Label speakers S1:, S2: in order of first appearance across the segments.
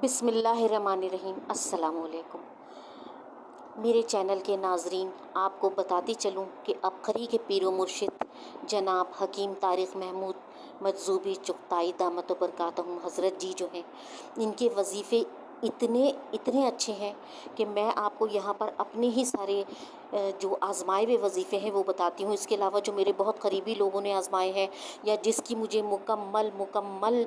S1: بسم اللہ الرحمن الرحیم۔ السلام علیکم میرے چینل کے ناظرین، آپ کو بتاتی چلوں کہ ابقری کے پیر و مرشد جناب حکیم طارق محمود مجذوبی چغتائی دامت برکاتہم حضرت جی جو ہیں، ان کے وظیفے اتنے اچھے ہیں کہ میں آپ کو یہاں پر اپنے ہی سارے جو آزمائے ہوئے وظیفے ہیں وہ بتاتی ہوں۔ اس کے علاوہ جو میرے بہت قریبی لوگوں نے آزمائے ہیں یا جس کی مجھے مکمل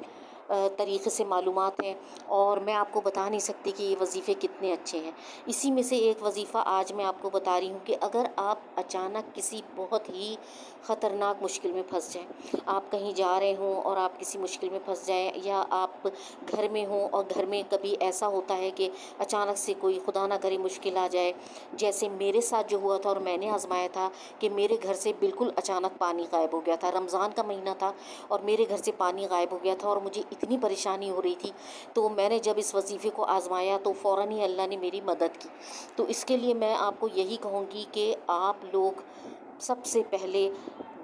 S1: طریقے سے معلومات ہیں، اور میں آپ کو بتا نہیں سکتی کہ یہ وظیفے کتنے اچھے ہیں۔ اسی میں سے ایک وظیفہ آج میں آپ کو بتا رہی ہوں کہ اگر آپ اچانک کسی بہت ہی خطرناک مشکل میں پھنس جائیں، آپ کہیں جا رہے ہوں اور آپ کسی مشکل میں پھنس جائیں، یا آپ گھر میں ہوں اور گھر میں کبھی ایسا ہوتا ہے کہ اچانک سے کوئی خدا نہ کرے مشکل آ جائے، جیسے میرے ساتھ جو ہوا تھا اور میں نے آزمایا تھا کہ میرے گھر سے بالکل اچانک پانی غائب ہو گیا تھا۔ رمضان کا مہینہ تھا اور میرے گھر سے پانی غائب ہو گیا تھا اور مجھے اتنی پریشانی ہو رہی تھی، تو میں نے جب اس وظیفے کو آزمایا تو فوراً ہی اللہ نے میری مدد کی۔ تو اس کے لیے میں آپ کو یہی کہوں گی کہ آپ لوگ سب سے پہلے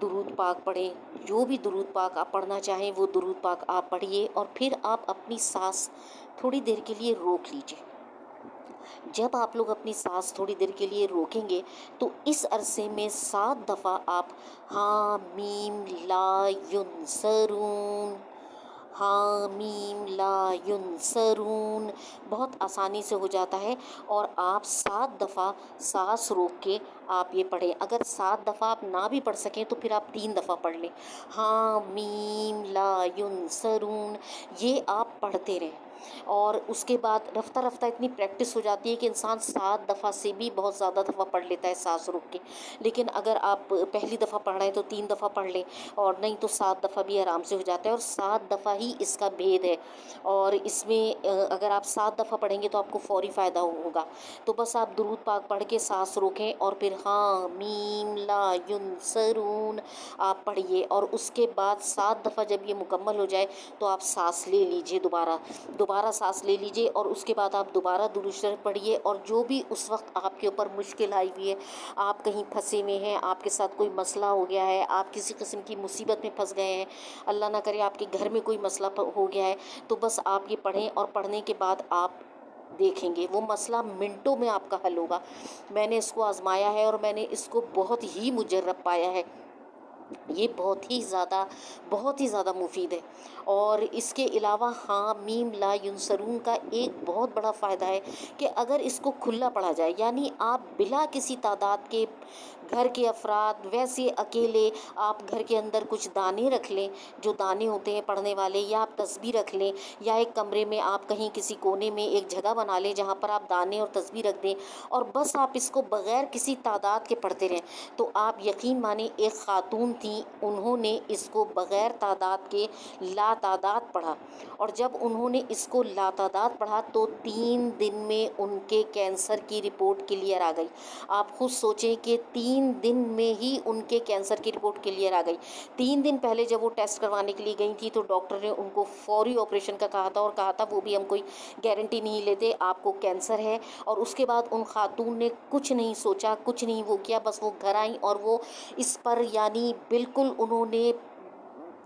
S1: درود پاک پڑھیں۔ جو بھی درود پاک آپ پڑھنا چاہیں وہ درود پاک آپ پڑھیے، اور پھر آپ اپنی سانس تھوڑی دیر کے لیے روک لیجیے۔ جب آپ لوگ اپنی سانس تھوڑی دیر کے لیے روکیں گے تو اس عرصے میں 7 دفعہ آپ حامیم لا ینصرون، حامیم لا ینصرون بہت آسانی سے ہو جاتا ہے، اور آپ 7 دفعہ سانس روک کے آپ یہ پڑھیں۔ اگر 7 دفعہ آپ نہ بھی پڑھ سکیں تو پھر آپ 3 دفعہ پڑھ لیں، حامیم لا ینصرون، یہ آپ پڑھتے رہیں۔ اور اس کے بعد رفتہ رفتہ اتنی پریکٹس ہو جاتی ہے کہ انسان 7 دفعہ سے بھی بہت زیادہ دفعہ پڑھ لیتا ہے سانس روک کے۔ لیکن اگر آپ پہلی دفعہ پڑھ رہے ہیں تو 3 دفعہ پڑھ لیں، اور نہیں تو 7 دفعہ بھی آرام سے ہو جاتا ہے، اور 7 دفعہ ہی اس کا بھید ہے۔ اور اس میں اگر آپ 7 دفعہ پڑھیں گے تو آپ کو فوری فائدہ ہوگا۔ تو بس آپ درود پاک پڑھ کے سانس روکیں اور پھر حامیم لا ینصرون آپ پڑھیے، اور اس کے بعد 7 دفعہ جب یہ مکمل ہو جائے تو آپ سانس لے لیجئے، دوبارہ سانس لے لیجئے، اور اس کے بعد آپ دوبارہ درود شریف پڑھیے۔ اور جو بھی اس وقت آپ کے اوپر مشکل آئی ہوئی ہے، آپ کہیں پھنسے ہوئے ہیں، آپ کے ساتھ کوئی مسئلہ ہو گیا ہے، آپ کسی قسم کی مصیبت میں پھنس گئے ہیں، اللہ نہ کرے آپ کے گھر میں کوئی مسئلہ ہو گیا ہے، تو بس آپ یہ پڑھیں، اور پڑھنے کے بعد آپ دیکھیں گے وہ مسئلہ منٹوں میں آپ کا حل ہوگا۔ میں نے اس کو آزمایا ہے اور میں نے اس کو بہت ہی مجرب پایا ہے۔ یہ بہت ہی زیادہ مفید ہے۔ اور اس کے علاوہ حامیم لا ینصرون کا ایک بہت بڑا فائدہ ہے کہ اگر اس کو کھلا پڑھا جائے، یعنی آپ بلا کسی تعداد کے گھر کے افراد ویسے اکیلے آپ گھر کے اندر کچھ دانے رکھ لیں، جو دانے ہوتے ہیں پڑھنے والے، یا آپ تسبیح رکھ لیں، یا ایک کمرے میں آپ کہیں کسی کونے میں ایک جگہ بنا لیں جہاں پر آپ دانے اور تسبیح رکھ دیں، اور بس آپ اس کو بغیر کسی تعداد کے پڑھتے رہیں۔ تو آپ یقین مانیں، ایک خاتون تھیں، انہوں نے اس کو بغیر تعداد کے لا تعداد پڑھا، اور جب انہوں نے اس کو لا تعداد پڑھا تو 3 دن میں ان کے کینسر کی رپورٹ کلیئر آ گئی۔ آپ خود سوچیں کہ 3 دن میں ہی ان کے کینسر کی رپورٹ کلیئر آ گئی۔ 3 دن پہلے جب وہ ٹیسٹ کروانے کے لیے گئی تھی تو ڈاکٹر نے ان کو فوری آپریشن کا کہا تھا، اور کہا تھا وہ بھی ہم کوئی گارنٹی نہیں لیتے، آپ کو کینسر ہے۔ اور اس کے بعد ان خاتون نے کچھ نہیں سوچا، کچھ نہیں وہ کیا، بس وہ گھر آئیں اور وہ اس پر یعنی بالکل انہوں نے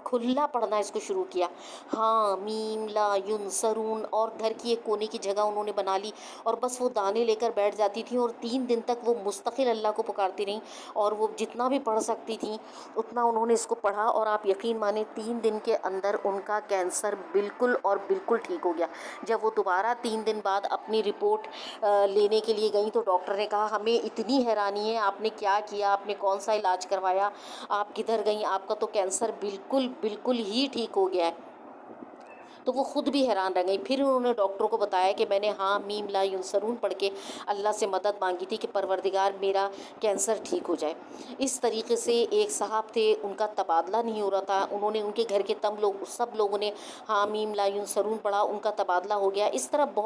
S1: کھلا پڑھنا اس کو شروع کیا، حامیم لا ینصرون، اور گھر کی ایک کونے کی جگہ انہوں نے بنا لی، اور بس وہ دانے لے کر بیٹھ جاتی تھیں، اور 3 دن تک وہ مستقل اللہ کو پکارتی رہیں، اور وہ جتنا بھی پڑھ سکتی تھیں اتنا انہوں نے اس کو پڑھا، اور آپ یقین مانیں 3 دن کے اندر ان کا کینسر بالکل اور بالکل ٹھیک ہو گیا۔ جب وہ دوبارہ 3 دن بعد اپنی رپورٹ لینے کے لیے گئیں تو ڈاکٹر نے کہا ہمیں اتنی حیرانی ہے، آپ نے کیا کیا، آپ نے کون سا علاج کروایا، آپ کدھر گئیں، آپ کا تو کینسر بالکل ہی ٹھیک ہو گیا ہے۔ تو وہ خود بھی حیران رہ گئی۔ پھر انہوں نے ڈاکٹر کو بتایا کہ میں نے حامیم لا ینصرون پڑھ کے اللہ سے مدد مانگی تھی کہ پروردگار میرا کینسر ٹھیک ہو جائے۔ اس طریقے سے ایک صاحب تھے، ان کا تبادلہ نہیں ہو رہا تھا، انہوں نے ان کے گھر کے سب لوگوں نے حامیم لا ینصرون پڑھا، ان کا تبادلہ ہو گیا۔ اس طرح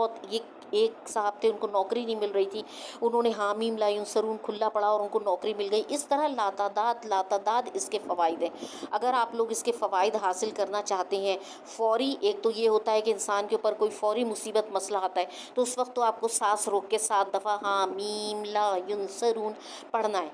S1: ایک صاحب تھے، ان کو نوکری نہیں مل رہی تھی، انہوں نے حامیم لا ینصرون کھلا پڑھا اور ان کو نوکری مل گئی۔ اس طرح لا تعداد اس کے فوائد ہیں۔ اگر آپ لوگ اس کے فوائد حاصل کرنا چاہتے ہیں فوری، ایک تو یہ ہوتا ہے کہ انسان کے اوپر کوئی فوری مصیبت مسئلہ آتا ہے تو اس وقت تو آپ کو سانس روک کے 7 دفعہ حامیم لا ینصرون پڑھنا ہے۔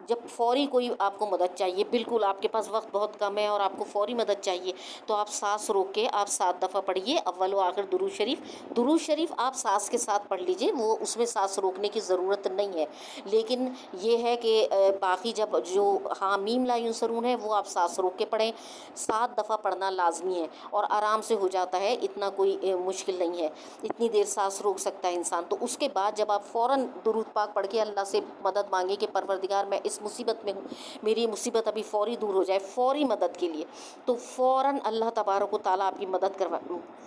S1: جب فوری کوئی آپ کو مدد چاہیے، بالکل آپ کے پاس وقت بہت کم ہے اور آپ کو فوری مدد چاہیے، تو آپ سانس روک کے آپ 7 دفعہ پڑھیے اول و آخر درود شریف۔ درود شریف آپ سانس کے ساتھ پڑھ لیجئے، وہ اس میں سانس روکنے کی ضرورت نہیں ہے، لیکن یہ ہے کہ باقی جب جو حامیم لا ینصرون ہے وہ آپ سانس روک کے پڑھیں۔ 7 دفعہ پڑھنا لازمی ہے اور آرام سے ہو جاتا ہے، اتنا کوئی مشکل نہیں ہے، اتنی دیر سانس روک سکتا ہے انسان۔ تو اس کے بعد جب آپ فوراً درود پاک پڑھ کے اللہ سے مدد مانگے کہ پروردگار میں اس مصیبت میں ہوں، میری یہ مصیبت ابھی فوری دور ہو جائے، فوری مدد کے لیے، تو فوراً اللہ تبارک و تعالیٰ آپ کی مدد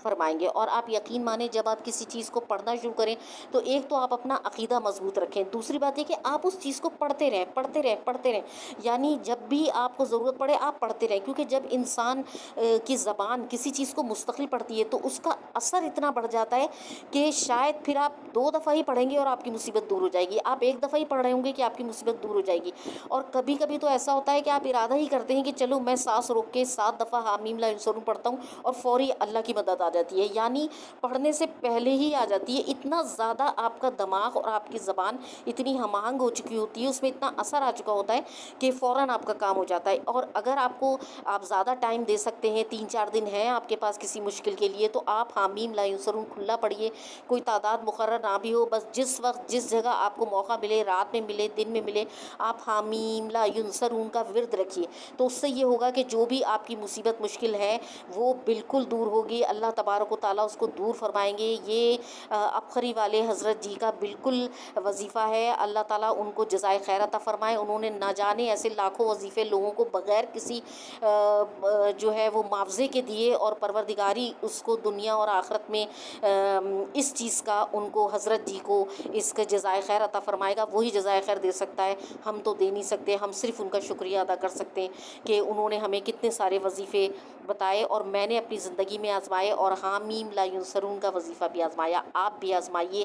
S1: فرمائیں گے۔ اور آپ یقین مانیں جب آپ کسی چیز کو پڑھنا شروع کریں تو ایک تو آپ اپنا عقیدہ مضبوط رکھیں، دوسری بات یہ کہ آپ اس چیز کو پڑھتے رہیں پڑھتے رہیں پڑھتے رہیں، یعنی جب بھی آپ کو ضرورت پڑے آپ پڑھتے رہیں، کیونکہ جب انسان کی زبان کسی چیز کو مستقل پڑھتی ہے تو اس کا اثر اتنا بڑھ جاتا ہے کہ شاید پھر آپ 2 دفعہ ہی پڑھیں گے اور آپ کی مصیبت دور ہو جائے گی، آپ 1 دفعہ ہی پڑھ رہے ہوں گے کہ آپ کی مصیبت دور ہو جائے گی۔ اور کبھی کبھی تو ایسا ہوتا ہے کہ آپ ارادہ ہی کرتے ہیں کہ چلو میں سانس روک کے 7 دفعہ حامیم لا ینصرون پڑھتا ہوں اور فوری اللہ کی مدد آ جاتی ہے، یعنی پڑھنے سے پہلے ہی آ جاتی ہے۔ اتنا زیادہ آپ کا دماغ اور آپ کی زبان اتنی ہم آہنگ ہو چکی ہوتی ہے، اس میں اتنا اثر آ چکا ہوتا ہے کہ فوراً آپ کا کام ہو جاتا ہے۔ اور اگر آپ زیادہ ٹائم دے سکتے ہیں، 3-4 دن ہیں آپ کے پاس کسی مشکل کے لیے، تو آپ حامیم لا ینصرون کھلا پڑھیے، کوئی تعداد مقرر نہ بھی ہو، بس جس وقت جس جگہ آپ کو موقع ملے، رات میں ملے دن میں ملے، آپ حامیم لا ینصرون کا ورد رکھیے، تو اس سے یہ ہوگا کہ جو بھی آپ کی مصیبت مشکل ہے وہ بالکل دور ہوگی، اللہ تبارک و تعالیٰ اس کو دور فرمائیں گے۔ یہ ابخری والے حضرت جی کا بالکل وظیفہ ہے، اللہ تعالیٰ ان کو جزائے خیر عطا فرمائے، انہوں نے نہ جانے ایسے لاکھوں وظیفے لوگوں کو بغیر کسی جو ہے وہ معاوضے کے دیے، اور پروردگاری اس کو دنیا اور آخرت میں اس چیز کا ان کو حضرت جی کو اس کا جزائے خیر عطا فرمائے گا، وہی جزائے خیر دے سکتا ہے، ہم تو دے نہیں سکتے، ہم صرف ان کا شکریہ ادا کر سکتے ہیں کہ انہوں نے ہمیں کتنے سارے وظیفے بتائے اور میں نے اپنی زندگی میں آزمائے، اور حامیم لا ینصرون کا وظیفہ بھی آزمایا، آپ بھی آزمائیے